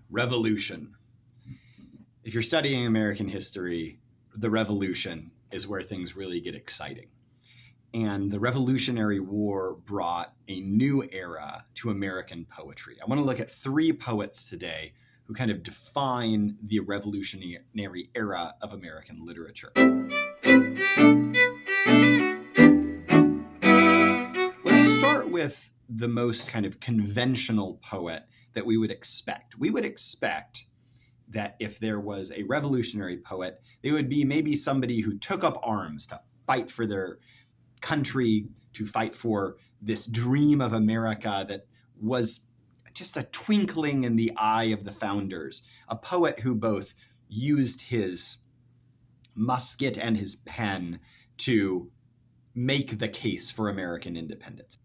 Revolution. If you're studying American history, the Revolution is where things really get exciting. And the Revolutionary War brought a new era to American poetry. I want to look at three poets today who kind of define the revolutionary era of American literature. Let's start with the most kind of conventional poet that we would expect. We would expect that if there was a revolutionary poet, they would be maybe somebody who took up arms to fight for their country, to fight for this dream of America that was just a twinkling in the eye of the founders, a poet who both used his musket and his pen to make the case for American independence.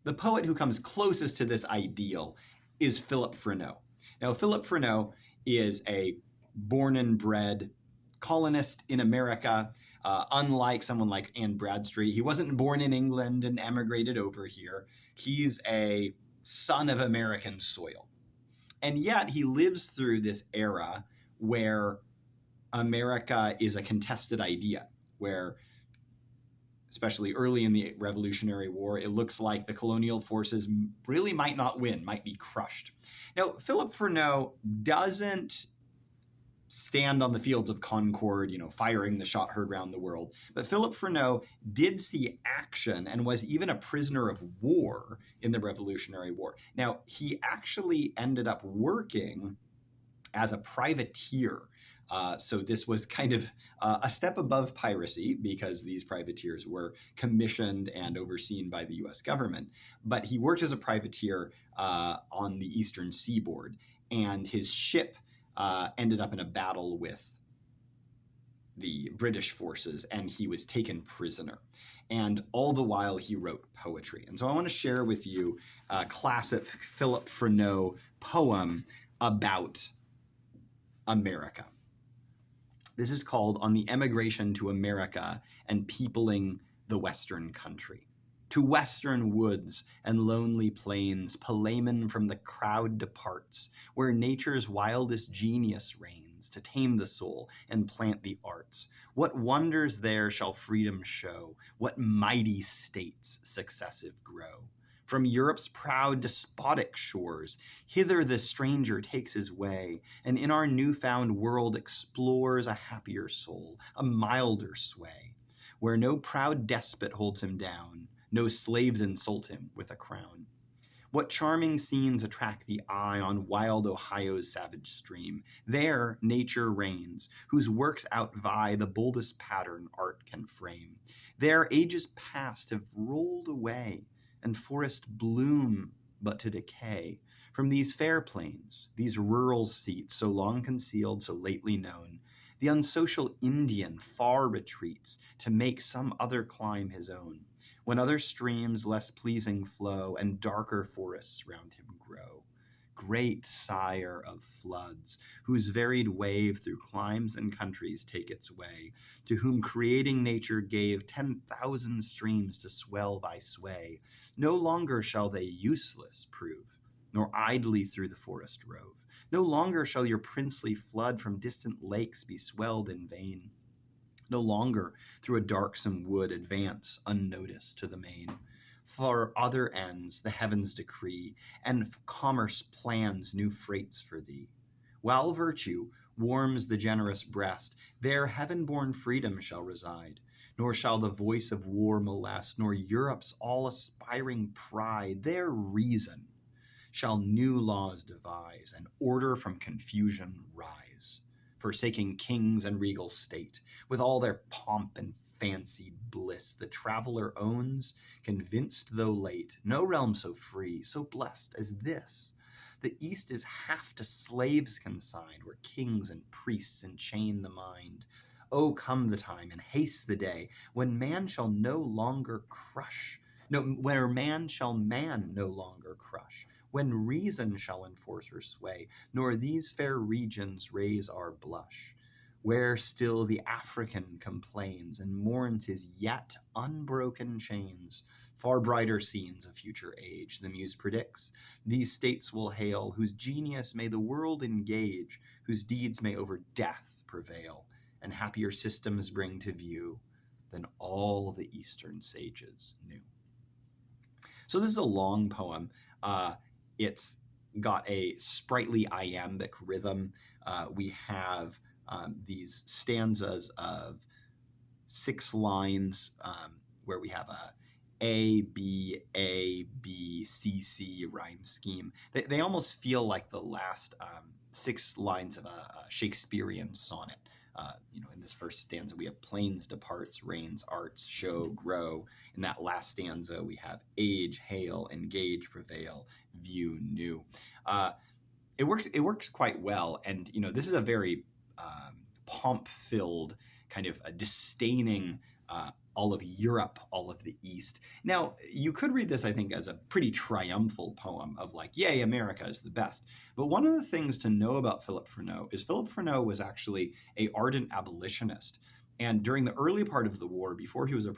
The poet who comes closest to this ideal is Philip Freneau. Now, Philip Freneau is a born and bred colonist in America. Unlike someone like Anne Bradstreet, he wasn't born in England and emigrated over here. He's a son of American soil. And yet he lives through this era where America is a contested idea, where especially early in the Revolutionary War, it looks like the colonial forces really might not win, might be crushed. Now, Philip Freneau doesn't stand on the fields of Concord, firing the shot heard round the world. But Philip Freneau did see action and was even a prisoner of war in the Revolutionary War. Now, he actually ended up working as a privateer. So this was kind of a step above piracy because these privateers were commissioned and overseen by the U.S. government. But he worked as a privateer on the eastern seaboard, and his ship ended up in a battle with the British forces, and he was taken prisoner. And all the while he wrote poetry. And so I want to share with you a classic Philip Freneau poem about America. This is called On the Emigration to America and Peopling the Western Country. To western woods and lonely plains, Palaemon from the crowd departs, where nature's wildest genius reigns, to tame the soul and plant the arts. What wonders there shall freedom show, what mighty states successive grow. From Europe's proud despotic shores, hither the stranger takes his way, and in our newfound world explores a happier soul, a milder sway, where no proud despot holds him down, no slaves insult him with a crown. What charming scenes attract the eye on wild Ohio's savage stream. There nature reigns, whose works outvie the boldest pattern art can frame. There ages past have rolled away, and forests bloom but to decay. From these fair plains, these rural seats, so long concealed, so lately known, the unsocial Indian far retreats to make some other clime his own, when other streams less pleasing flow and darker forests round him grow. Great sire of floods, whose varied wave through climes and countries take its way, to whom creating nature gave 10,000 streams to swell thy sway, no longer shall they useless prove, nor idly through the forest rove. No longer shall your princely flood from distant lakes be swelled in vain. No longer through a darksome wood advance unnoticed to the main. For other ends the heavens decree, and commerce plans new freights for thee. While virtue warms the generous breast, there heaven-born freedom shall reside, nor shall the voice of war molest, nor Europe's all-aspiring pride, their reason, shall new laws devise, and order from confusion rise. Forsaking kings and regal state, with all their pomp and fancied bliss, the traveler owns, convinced though late, no realm so free, so blessed as this. The East is half to slaves consigned, where kings and priests enchain the mind. Oh, come the time, and haste the day, when man shall no longer crush, where man shall man no longer crush, when reason shall enforce her sway, nor these fair regions raise our blush. where still the African complains and mourns his yet unbroken chains. Far brighter scenes of future age, the muse predicts, these states will hail, whose genius may the world engage, whose deeds may over death prevail, and happier systems bring to view than all the Eastern sages knew. So this is a long poem. It's got a sprightly iambic rhythm. We have these stanzas of 6 lines where we have A, B, C, C rhyme scheme. They almost feel like the last 6 lines of a Shakespearean sonnet. In this first stanza, we have plains departs, reigns, arts, show, grow. In that last stanza, we have age, hail, engage, prevail, view, new. It works quite well. And, this is a very pomp-filled kind of a disdaining all of Europe, all of the East. Now, you could read this, I think, as a pretty triumphal poem of like, yay, America is the best. But one of the things to know about Philip Freneau is Philip Freneau was actually an ardent abolitionist. And during the early part of the war, before he was a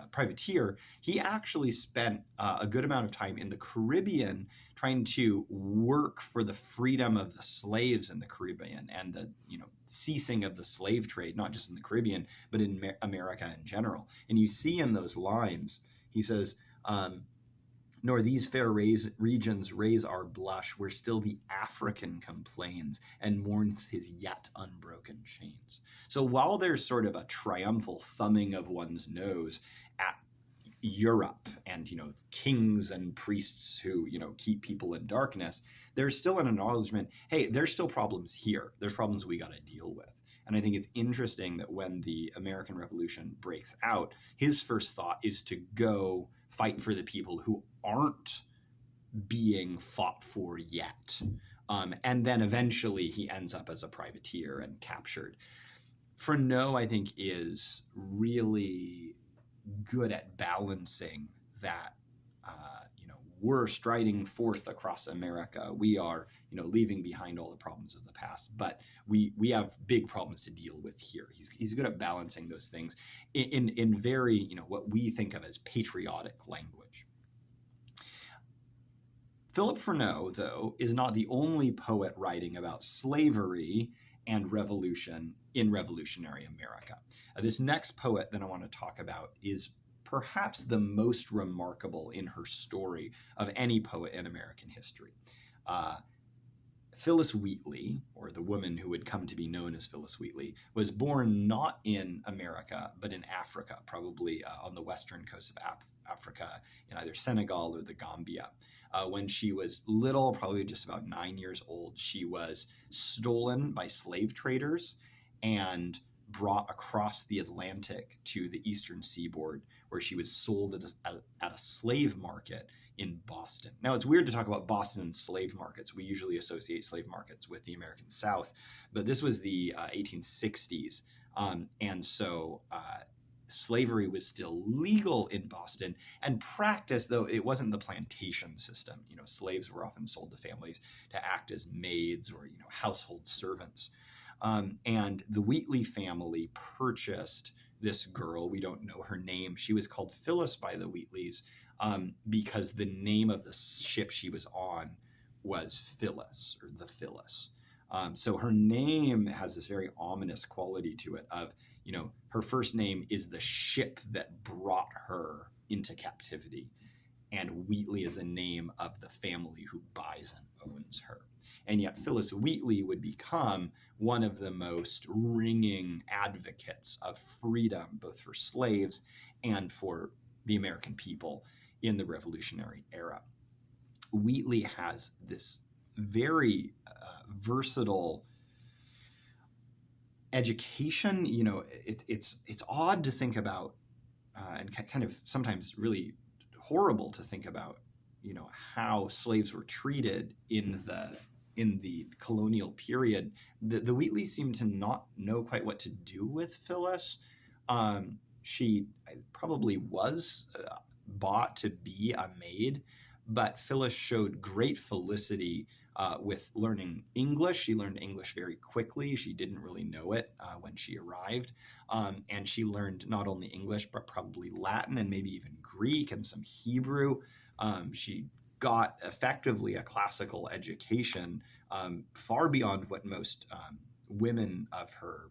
privateer, he actually spent a good amount of time in the Caribbean trying to work for the freedom of the slaves in the Caribbean and the ceasing of the slave trade, not just in the Caribbean, but in America in general. And you see in those lines, he says, nor these fair regions raise our blush, where still the African complains and mourns his yet unbroken chains. So while there's sort of a triumphal thumbing of one's nose at Europe and, kings and priests who, keep people in darkness, there's still an acknowledgement, hey, there's still problems here. There's problems we got to deal with. And I think it's interesting that when the American Revolution breaks out, his first thought is to go fight for the people who aren't being fought for yet. And then eventually he ends up as a privateer and captured. Freneau, I think, is really good at balancing that, we're striding forth across America. We are, leaving behind all the problems of the past, but we have big problems to deal with here. He's good at balancing those things in very, what we think of as patriotic language. Philip Freneau, though, is not the only poet writing about slavery and revolution in revolutionary America. This next poet that I want to talk about is perhaps the most remarkable in her story of any poet in American history. Phyllis Wheatley, or the woman who would come to be known as Phyllis Wheatley, was born not in America, but in Africa, probably on the western coast of Africa, in either Senegal or the Gambia. When she was little, probably just about 9 years old, she was stolen by slave traders and brought across the Atlantic to the eastern seaboard, where she was sold at a slave market in Boston. Now, it's weird to talk about Boston and slave markets. We usually associate slave markets with the American South, but this was the 1860s. And so slavery was still legal in Boston and practiced, though it wasn't the plantation system. Slaves were often sold to families to act as maids or, household servants. And the Wheatley family purchased this girl. We don't know her name. She was called Phyllis by the Wheatleys because the name of the ship she was on was Phyllis, or the Phyllis. So her name has this very ominous quality to it of, her first name is the ship that brought her into captivity. And Wheatley is the name of the family who buys and owns her. And yet Phyllis Wheatley would become one of the most ringing advocates of freedom, both for slaves and for the American people in the Revolutionary era. Wheatley has this very versatile education. It's odd to think about and kind of sometimes really horrible to think about, how slaves were treated in the colonial period. The Wheatleys seem to not know quite what to do with Phyllis. She probably was bought to be a maid, but Phyllis showed great felicity with learning English. She learned English very quickly. She didn't really know it when she arrived. And she learned not only English, but probably Latin and maybe even Greek and some Hebrew. She got effectively a classical education far beyond what most women of her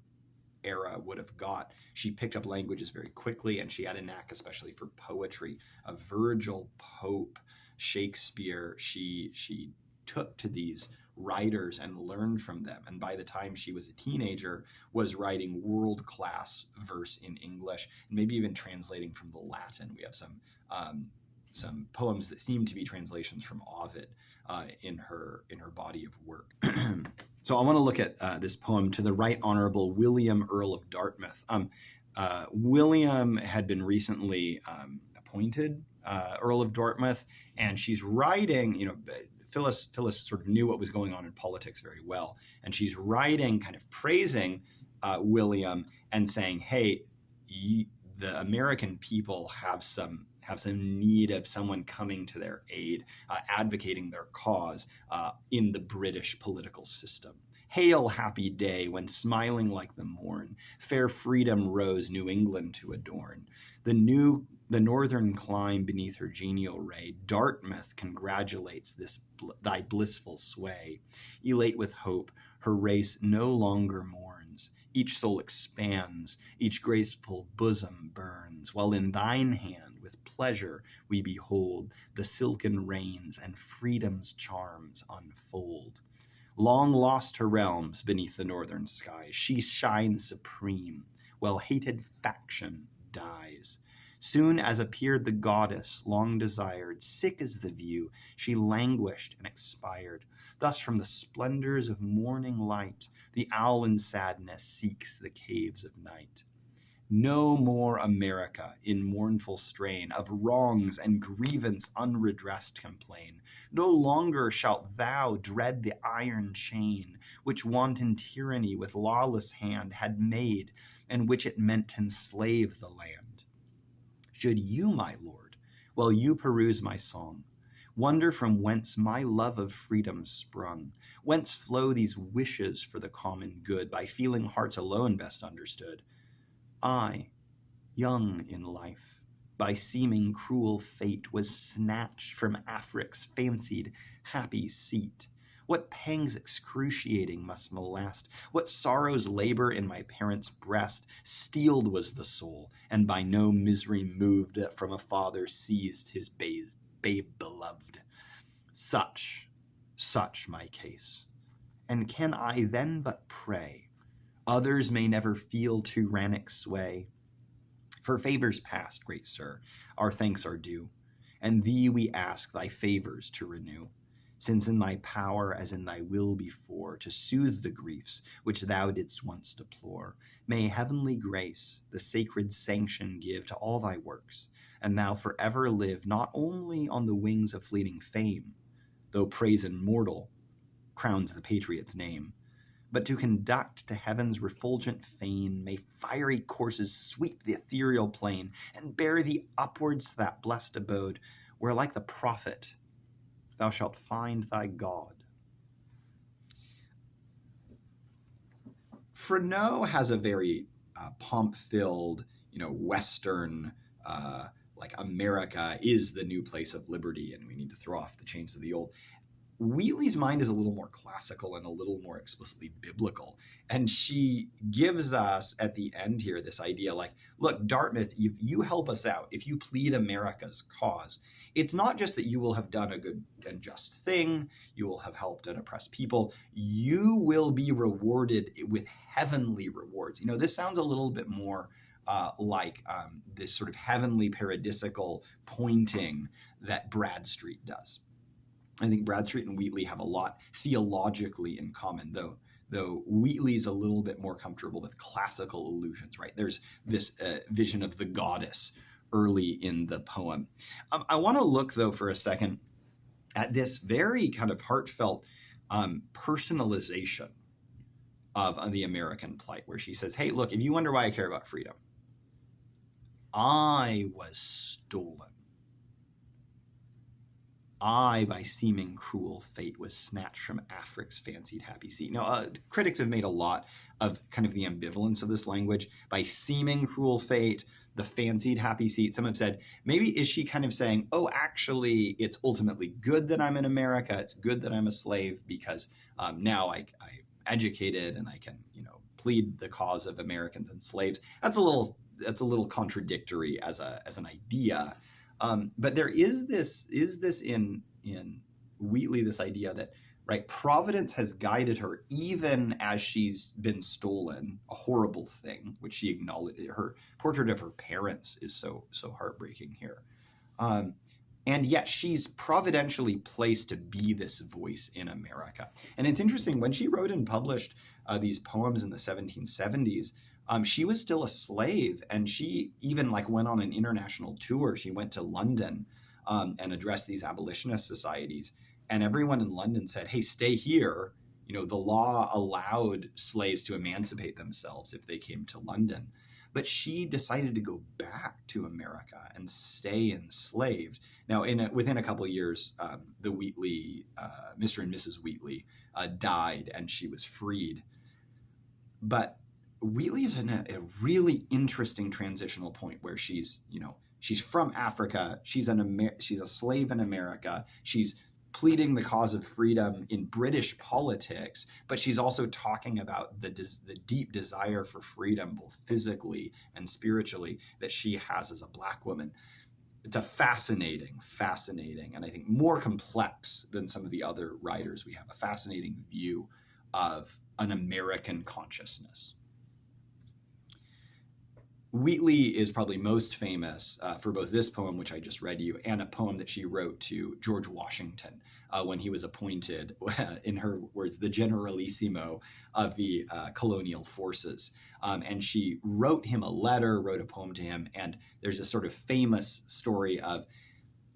era would have got. She picked up languages very quickly, and she had a knack especially for poetry. Virgil, Pope, Shakespeare, she took to these writers and learned from them, and by the time she was a teenager was writing world-class verse in English, and maybe even translating from the Latin. We have some poems that seem to be translations from Ovid in her body of work. So I want to look at this poem, To the Right Honorable William, Earl of Dartmouth. William had been recently appointed Earl of Dartmouth, and she's writing, Phyllis sort of knew what was going on in politics very well, and she's writing kind of praising William and saying, hey, the American people have some need of someone coming to their aid, advocating their cause in the British political system. Hail, happy day, when smiling like the morn, fair freedom rose New England to adorn. The northern clime beneath her genial ray, Dartmouth congratulates thy blissful sway. Elate with hope, her race no longer mourns. Each soul expands, each graceful bosom burns, while in thine hand with pleasure we behold the silken reins and freedom's charms unfold. Long lost her realms beneath the northern skies, she shines supreme, while hated faction dies. Soon as appeared the goddess long desired, sick as the view, she languished and expired. Thus from the splendors of morning light, the owl in sadness seeks the caves of night. No more America in mournful strain of wrongs and grievance unredressed complain. No longer shalt thou dread the iron chain which wanton tyranny with lawless hand had made, and which it meant to enslave the land. Should you, my lord, while you peruse my song, wonder from whence my love of freedom sprung, whence flow these wishes for the common good, by feeling hearts alone best understood, I, young in life, by seeming cruel fate, was snatched from Afric's fancied happy seat. What pangs excruciating must molest, what sorrows labor in my parents' breast. Steeled was the soul, and by no misery moved, that from a father seized his babe beloved. Such my case. And can I then but pray others may never feel tyrannic sway? For favors past, great sir, our thanks are due, and thee we ask thy favors to renew, since in thy power as in thy will before to soothe the griefs which thou didst once deplore, may heavenly grace the sacred sanction give to all thy works, and thou forever live not only on the wings of fleeting fame, though praise immortal crowns the patriot's name, but to conduct to heaven's refulgent fane, may fiery courses sweep the ethereal plain, and bear thee upwards to that blessed abode, where like the prophet thou shalt find thy God. Freneau has a very pomp-filled, Western, like America is the new place of liberty, and we need to throw off the chains of the old. Wheatley's mind is a little more classical and a little more explicitly biblical. And she gives us at the end here this idea like, look, Dartmouth, if you help us out, if you plead America's cause, it's not just that you will have done a good and just thing, you will have helped an oppressed people, you will be rewarded with heavenly rewards. This sounds a little bit more like this sort of heavenly paradisical pointing that Bradstreet does. I think Bradstreet and Wheatley have a lot theologically in common, though Wheatley's a little bit more comfortable with classical allusions, right? There's this vision of the goddess early in the poem. I want to look, though, for a second at this very kind of heartfelt personalization of the American plight, where she says, hey, look, if you wonder why I care about freedom, I was stolen. I, by seeming cruel fate, was snatched from Afric's fancied happy seat. Now, critics have made a lot of kind of the ambivalence of this language. By seeming cruel fate, the fancied happy seat. Some have said, maybe is she kind of saying, oh, actually, it's ultimately good that I'm in America. It's good that I'm a slave because now I'm educated and I can, plead the cause of Americans and slaves. That's a little contradictory as an idea. But there is this in Wheatley, this idea that, right, Providence has guided her even as she's been stolen, a horrible thing, which she acknowledged. Her portrait of her parents is so heartbreaking here. And yet she's providentially placed to be this voice in America. And it's interesting, when she wrote and published these poems in the 1770s, she was still a slave, and she even went on an international tour. She went to London and addressed these abolitionist societies, and everyone in London said, hey, stay here. The law allowed slaves to emancipate themselves if they came to London. But she decided to go back to America and stay enslaved. Now, within a couple of years, the Wheatley, Mr. and Mrs. Wheatley, died, and she was freed. But Wheatley is in a really interesting transitional point where she's from Africa. She's a slave in America. She's pleading the cause of freedom in British politics, but she's also talking about the deep desire for freedom, both physically and spiritually, that she has as a Black woman. It's a fascinating, and I think more complex than some of the other writers we have, a fascinating view of an American consciousness. Wheatley is probably most famous for both this poem, which I just read you, and a poem that she wrote to George Washington when he was appointed, in her words, the generalissimo of the colonial forces. And she wrote him a letter, wrote a poem to him, and there's a sort of famous story of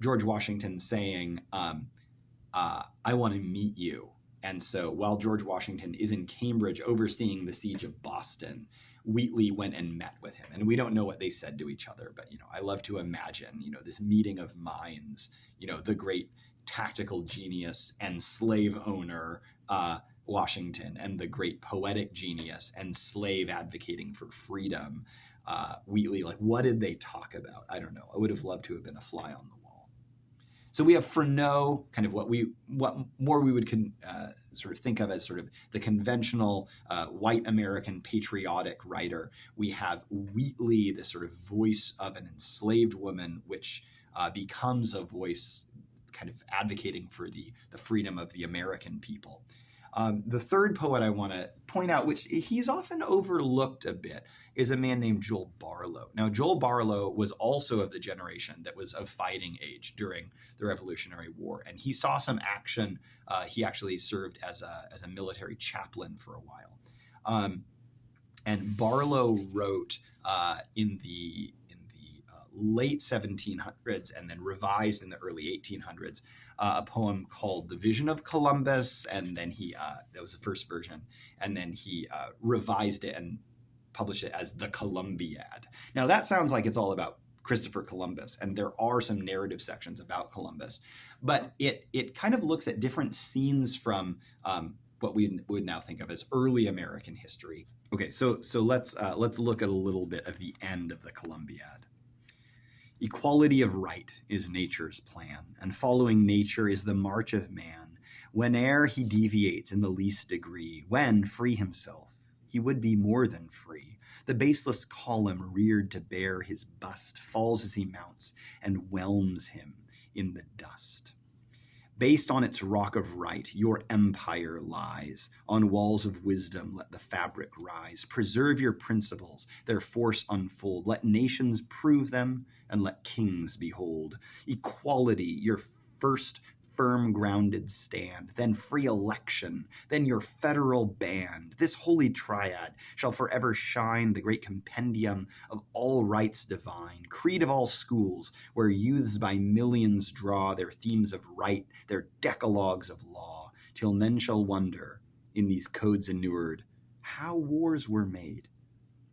George Washington saying, I want to meet you. And so while George Washington is in Cambridge overseeing the siege of Boston, Wheatley went and met with him. And we don't know what they said to each other, but, I love to imagine, this meeting of minds, the great tactical genius and slave owner, Washington, and the great poetic genius and slave advocating for freedom, Wheatley. What did they talk about? I don't know. I would have loved to have been a fly on the wall. So we have Freneau, kind of what more we would sort of think of as sort of the conventional white American patriotic writer. We have Wheatley, this sort of voice of an enslaved woman, which becomes a voice kind of advocating for the freedom of the American people. The third poet I want to point out, which he's often overlooked a bit, is a man named Joel Barlow. Now, Joel Barlow was also of the generation that was of fighting age during the Revolutionary War, and he saw some action. He actually served as a military chaplain for a while. And Barlow wrote in the late 1700s and then revised in the early 1800s a poem called The Vision of Columbus, and then that was the first version, and then he revised it and published it as the Columbiad. Now that sounds like it's all about Christopher Columbus, and there are some narrative sections about Columbus, but it kind of looks at different scenes from what we would now think of as early American history. Okay, so let's look at a little bit of the end of the Columbiad. Equality of right is nature's plan, and following nature is the march of man, whene'er he deviates in the least degree, when, free himself, he would be more than free. The baseless column reared to bear his bust falls as he mounts and whelms him in the dust. Based on its rock of right, your empire lies. On walls of wisdom, let the fabric rise. Preserve your principles, their force unfold. Let nations prove them, and let kings behold. Equality, your first firm-grounded stand, then free election, then your federal band. This holy triad shall forever shine, the great compendium of all rights divine, creed of all schools, where youths by millions draw their themes of right, their decalogues of law, till men shall wonder, in these codes inured, how wars were made,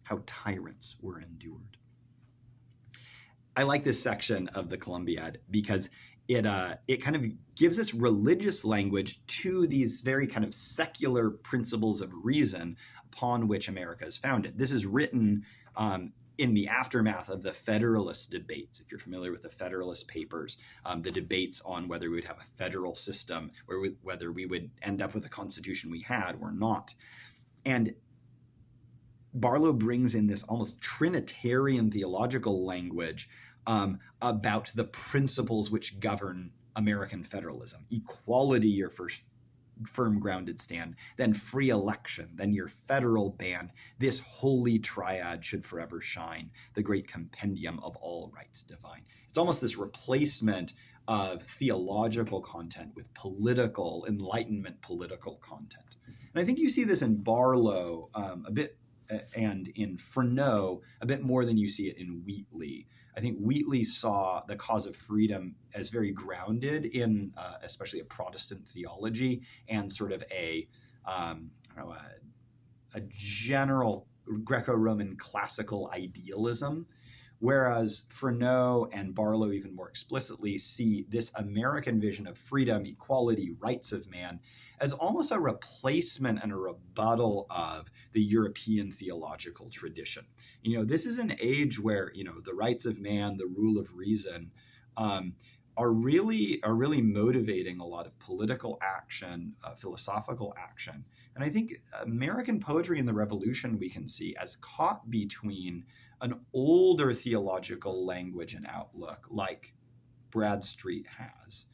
how tyrants were endured. I like this section of the Columbiad because it kind of gives this religious language to these very kind of secular principles of reason upon which America is founded. This is written in the aftermath of the Federalist debates. If you're familiar with the Federalist Papers, the debates on whether we would have a federal system, or whether we would end up with the Constitution we had or not. And Barlow brings in this almost Trinitarian theological language about the principles which govern American federalism: equality, your first firm grounded stand, then free election, then your federal band. This holy triad should forever shine, the great compendium of all rights divine. It's almost this replacement of theological content with political, Enlightenment political content. And I think you see this in Barlow a bit, and in Freneau a bit more than you see it in Wheatley. I think Wheatley saw the cause of freedom as very grounded in especially a Protestant theology and sort of a general Greco-Roman classical idealism, whereas Freneau and Barlow even more explicitly see this American vision of freedom, equality, rights of man as almost a replacement and a rebuttal of the European theological tradition. This is an age where, the rights of man, the rule of reason, are really motivating a lot of political action, philosophical action. And I think American poetry in the Revolution we can see as caught between an older theological language and outlook like Bradstreet has,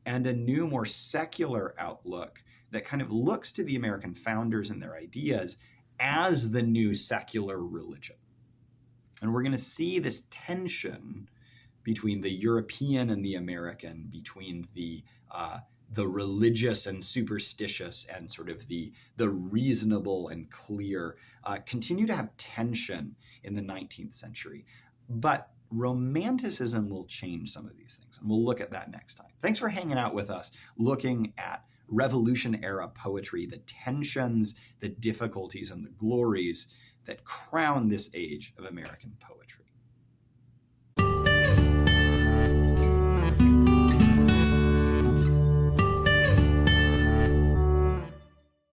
and a new, more secular outlook that kind of looks to the American founders and their ideas as the new secular religion. And we're going to see this tension between the European and the American, between the religious and superstitious and sort of the reasonable and clear, continue to have tension in the 19th century. But Romanticism will change some of these things, and we'll look at that next time. Thanks for hanging out with us, looking at Revolution-era poetry, the tensions, the difficulties, and the glories that crown this age of American poetry.